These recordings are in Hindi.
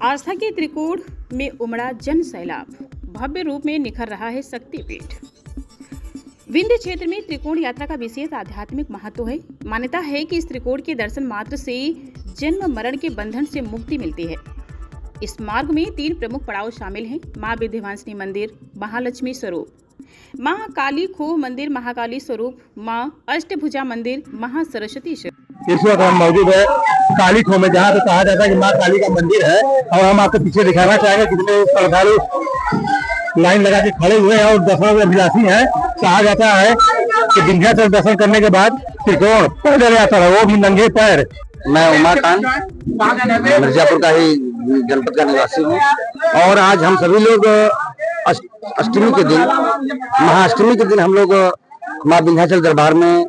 आस्था के त्रिकोण में उमड़ा जन सैलाब, भव्य रूप में निखर रहा है शक्तिपीठ। विंध्य क्षेत्र में त्रिकोण यात्रा का विशेष आध्यात्मिक महत्व है। मान्यता है कि इस त्रिकोण के दर्शन मात्र से जन्म मरण के बंधन से मुक्ति मिलती है। इस मार्ग में 3 प्रमुख पड़ाव शामिल हैं: मां विंध्यवासिनी मंदिर, महालक्ष्मी स्वरूप, महाकाली खोह मंदिर, महाकाली स्वरूप, मां अष्टभुजा मंदिर, महासरस्वती स्वरूप। इस वक्त हम मौजूद है काली खोह में, जहाँ पे कहा जाता है कि माँ काली का मंदिर है। और हम आपको पीछे दिखाना चाहेंगे कितने श्रद्धालु लाइन लगा के खड़े हुए हैं और दर्शन अभिलाषी हैं। कहा जाता है कि विंध्याचल दर्शन करने के बाद त्रिकोण पैदल यात्रा है, वो भी नंगे पैर। मैं उमाकांत मिर्जापुर का ही जनपद का निवासी हूँ और आज हम सभी लोग अष्टमी के दिन, महाअष्टमी के दिन हम लोग माँ विंध्याचल दरबार में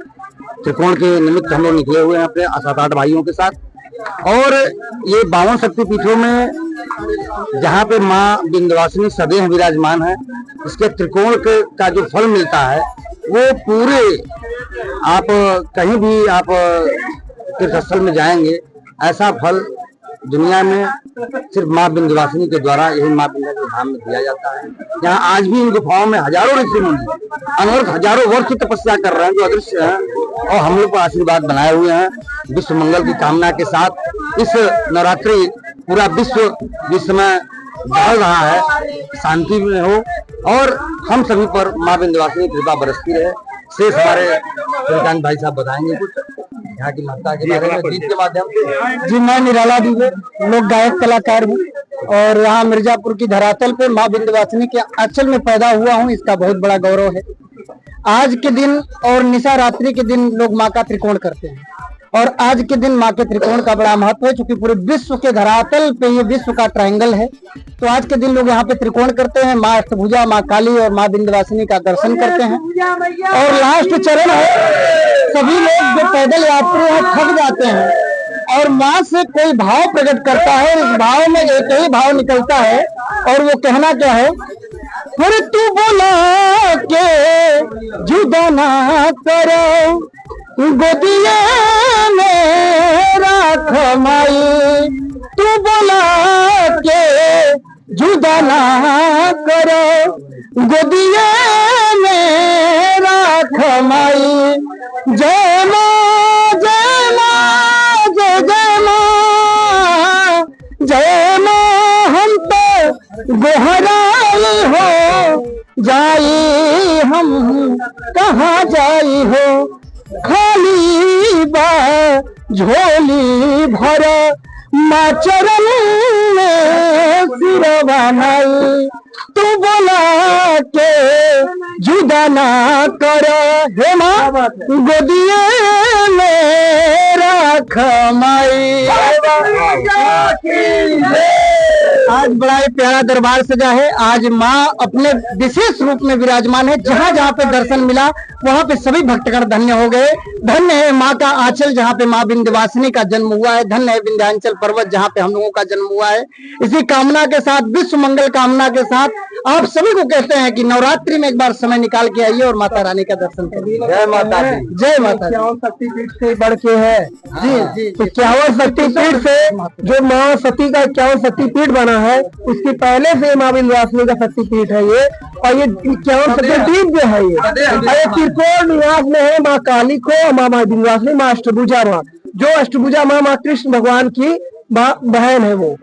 त्रिकोण के निमित्त हम लोग निकले हुए हैं अपने 7-8 भाइयों के साथ। और ये 52 शक्तिपीठों में जहाँ पे माँ विंध्यवासिनी सदैव विराजमान है, इसके त्रिकोण का जो फल मिलता है वो पूरे, आप कहीं भी आप तीर्थस्थल में जाएंगे, ऐसा फल दुनिया में सिर्फ माँ विंध्यवासिनी के द्वारा, यही माँ विंध्याचल धाम में दिया जाता है। यहाँ आज भी इन गुफाओं में हजारों ऋषि मुनि अनवरत हजारों वर्ष की तपस्या कर रहे हैं, जो अदृश्य हैं, और हम लोग को आशीर्वाद बनाए हुए हैं। विश्व मंगल की कामना के साथ इस नवरात्रि पूरा विश्व जिस समय बढ़ रहा है, शांति में हो और हम सभी पर माँ विंध्यवासिनी कृपा बरसती रहे। शेष हमारे श्रीकांत भाई साहब बताएंगे कुछ यहाँ की माता के बारे में गीत के माध्यम से। जी, मैं निराला दुबे, लोक गायक कलाकार हूँ और यहाँ मिर्जापुर की धरातल पे माँ विंध्यवासिनी के आंचल में पैदा हुआ हूँ। इसका बहुत बड़ा गौरव है। आज के दिन और निशा रात्रि के दिन लोग माँ का त्रिकोण करते हैं और आज के दिन माँ के त्रिकोण का बड़ा महत्व है, क्योंकि पूरे विश्व के धरातल पे ये विश्व का ट्रायंगल है। तो आज के दिन लोग यहाँ पे त्रिकोण करते हैं, माँ अष्टभुजा, माँ काली और माँ विंध्यवासिनी का दर्शन करते हैं। और लास्ट चरण है, सभी लोग जो पैदल यात्री हैं थक जाते हैं और माँ से कोई भाव प्रकट करता है। इस भाव में एक ही भाव निकलता है और वो कहना क्या है, फिर तू बोला के जुदा ना करो, गोदिया में राख माई, तू बोला के जुदा ना करो, गोदिया में राख माई। जय माँ जय माँ जय जय माँ, जय माँ हम तो गोहराई हो जाई, हम कहाँ जाई हो, खाली बा झोली भर, माँ चरण में सिरवा नाई, तू बोला के जुदा ना कर, हे माँ गोदिए में राख माई। आज बड़ा ही प्यारा दरबार सजा है। आज माँ अपने विशेष रूप में विराजमान है। जहाँ जहाँ पे दर्शन मिला वहाँ पे सभी भक्तगण धन्य हो गए। धन्य है माँ का आंचल जहाँ पे माँ विंध्यवासिनी का जन्म हुआ है। धन्य है विंध्याचल पर्वत जहाँ पे हम लोगों का जन्म हुआ है। इसी कामना के साथ, विश्व मंगल कामना के साथ आप सभी को कहते हैं कि नवरात्रि में एक बार समय निकाल के आइए और माता रानी का दर्शन करिए। जय माता दी, जय माता। 51 शक्तिपीठ से बढ़ के है जी जी। तो 51 शक्तिपीठ से जो माँ सती का 51 शक्तिपीठ बना है, उसकी पहले से माँ विंध्यवासिनी का शक्तिपीठ है ये। और ये 51 शक्तिपीठ जो है ये त्रिकोण निवास में है माँ काली को, माँ विंध्यवासिनी, माँ अष्टभुजा माँ। जो अष्टभुजा माँ कृष्ण भगवान की बहन है, वो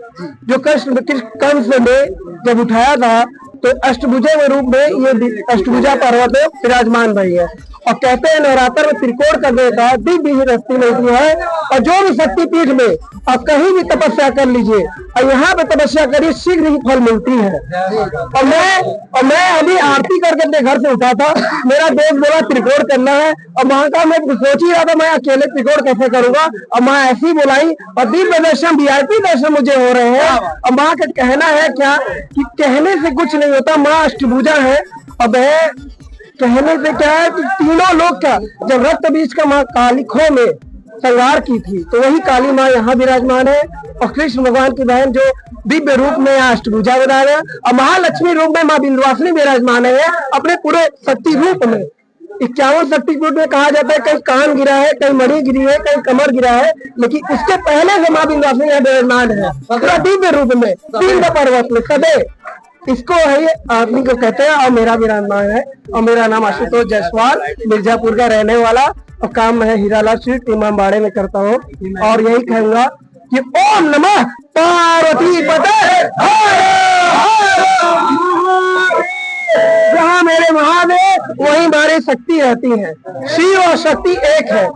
जो कृष्ण कंस में जब उठाया था तो अष्टभुजा के रूप में ये अष्टभुजा पर्वत विराजमान रही है। और कहते हैं नवरात्र में त्रिकोण करने का दिव्य रस्ती मिलती है। और जो भी शक्तिपीठ में आप कहीं भी तपस्या कर लीजिए और यहाँ पे तपस्या करिए, शीघ्र ही फल मिलती है। और मैं अभी आरती करके अपने घर से उठा था, मेरा दोस्त बोला त्रिकोण करना है और वहां का मैं सोच ही रहा था मैं अकेले त्रिकोण कैसे करूंगा। और माँ ऐसी बुलाई और दिव्य दर्शन, VIP दर्शन मुझे हो रहे हैं। और माँ का कहना है क्या कि कहने से कुछ नहीं होता, माँ अष्टभुजा है। अब कहने से क्या है कि तीनों लोग का जब रक्त बीज का माँ काली खोह में संहार की थी, तो वही काली माँ यहाँ विराजमान है। और कृष्ण भगवान की बहन जो दिव्य रूप में यहाँ अष्टभुजा विराज है और महालक्ष्मी रूप में माँ विंध्यवासिनी विराजमान है अपने पूरे शक्ति रूप में। 51 शक्तिपीठ में कहा जाता है कहीं कान गिरा है, कहीं मणि गिरी है, कहीं कमर गिरा है, लेकिन उसके पहले से माँ विंध्यवासिनी यहाँ विराजमान है पूरा दिव्य रूप में पिंड पर्वत में सदैव। इसको है ये आदमी को कहते हैं और मेरा विराजमान है। और मेरा नाम आशुतोष जायसवाल, मिर्जापुर का रहने वाला, और काम मैं हीरालाल स्ट्रीट इमामबाड़े में करता हूँ। और यही कहूंगा कि ओम नमः पार्वती पते, जहाँ मेरे महादेव वहीं हमारी शक्ति रहती है। शिव और शक्ति एक है।